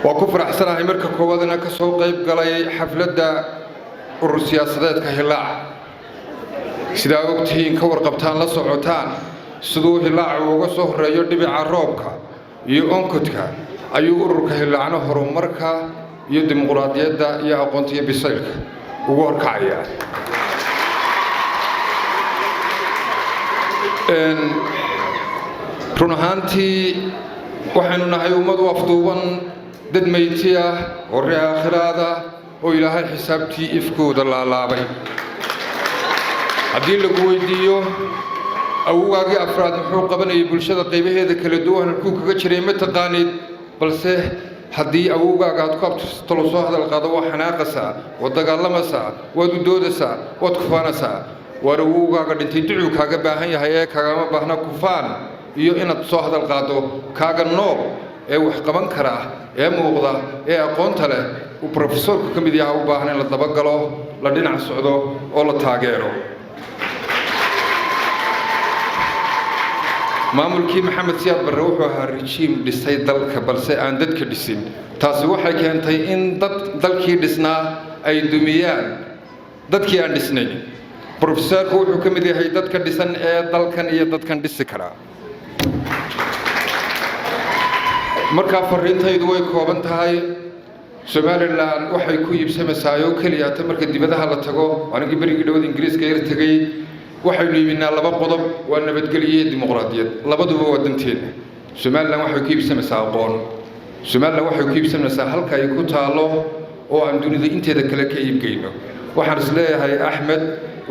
وكفر أحسن أمريكا كوادنا كسوق قيب قلي حفلة السياسات كهلاع سيدا وقتين كور قبطان لصعوتان سدو هلاع وقصه ريود بعروبك يؤنكتك أيو أرك هلاعنا هرمركا يديمقراطية دا يا أقنتي بسيلك وورك عيا إن رنهانتي وحنا نهاي ومد وفضوان دد ميتيا وريا خلادا وإلى حسابتي إفكود الله لابي عدين لقويديو أو واقع أفراد محوقة بني بالشدة قيبه هذا كل دوان الكوك كشري متقانيد بلسه حدي أو واقع تقبض تلصو هذا القضاء حناقسا ودقالمسا ودودسا وتكفانسا ورو واقع تدعو كاغا باهن يهيه كاغا ما باهنا كفان iyo inaad soo hadal qaado kaaga noob ee wax qaban kara ee muuqda ee aqoonta leh uu professorku kamid yahay u baahan in la daba galo la dhinac socdo oo la taageero maamulkii maxamed siyaad barre wuxuu ahaa regime dhisay dalka balse aan dadka dhisin taasi waxay keentay in dalkii dhisnaa ay dumiyaan dadkii aan dhisnayn professorku wuxuu kamid yahay dadka dhisan ee dalkan iyo dadkan dhisi kara marka fariintaydu way kooban tahay Somaliland waxay ku iibsamaysaa oo kaliya ta marka dibadaha la tago anigii barigii dhawad Ingiriiska yar tagay waxay leeyihiin laba qodob waa nabadgelyo dimuqraadiyad labaduba wadanteena Somaliland waxay ku iibsamaysaa aqoon Somaliland waxay ku iibsamaysaa halka ay ku taalo oo aan dunida inteeda kale ka iibgeyno waxaan isleeyahay Axmed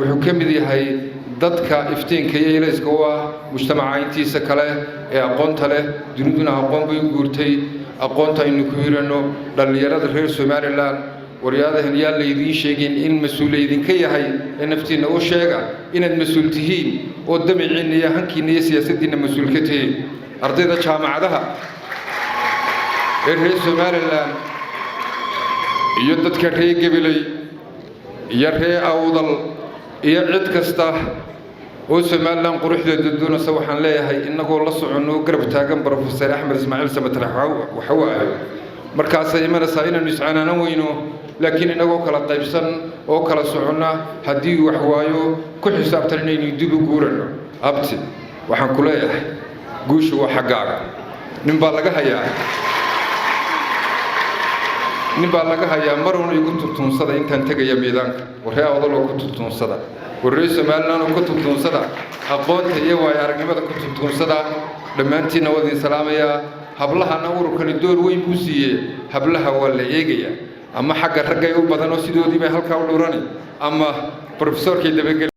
wuxuu kamid yahay dadka iftiinka iyo ilayska waa mujtamaca intiisa kale ee aqoonta leh duniduna aqoon bay guurtay aqoonta inuu ku hirano dhalinyarada reer Somaliland wariyadahan yaa leedin sheegin in mas'uuliyiin ka yahay in naftiina oo sheega inaad mas'uul tihiin oo damiciin iyo hankiina iyo siyaasaddiina mas'uul ka tihiin ardayda jaamacadaha ee reer Somaliland iyo dadka reer Gabiley iyo reer Awdal iyo cid kasta oo Somaliland quruxdeeda doonaysa waxaan leeyahay inagoo la socono garab taagan Professor Axmed Ismaaciil Samatar waxa waayo markaas ay imanaysaa inaan iscaanana weyno laakiin inagoo kala qaybsan oo kala socona hadii wax waayo ku xisaabtan inaynu dib u guurano abti waxaan ku leeyahay guushu waa xaqaaga nin baa laga hayaa maruna igu tuntunsada intaan tagaya miidaanka waree awdaloo ku tuntunsada waree Somaliland oo ku tuntunsada aqoonta iyo waay aragnimada ku tuntunsada dhammaantiina wadin salaamaya hablahana ururkani door weyn buu siiyay hablaha waa la eegaya ama xagga ragga ay u badan oo sidoodii bay halka u dhurani ama professorkii dabagel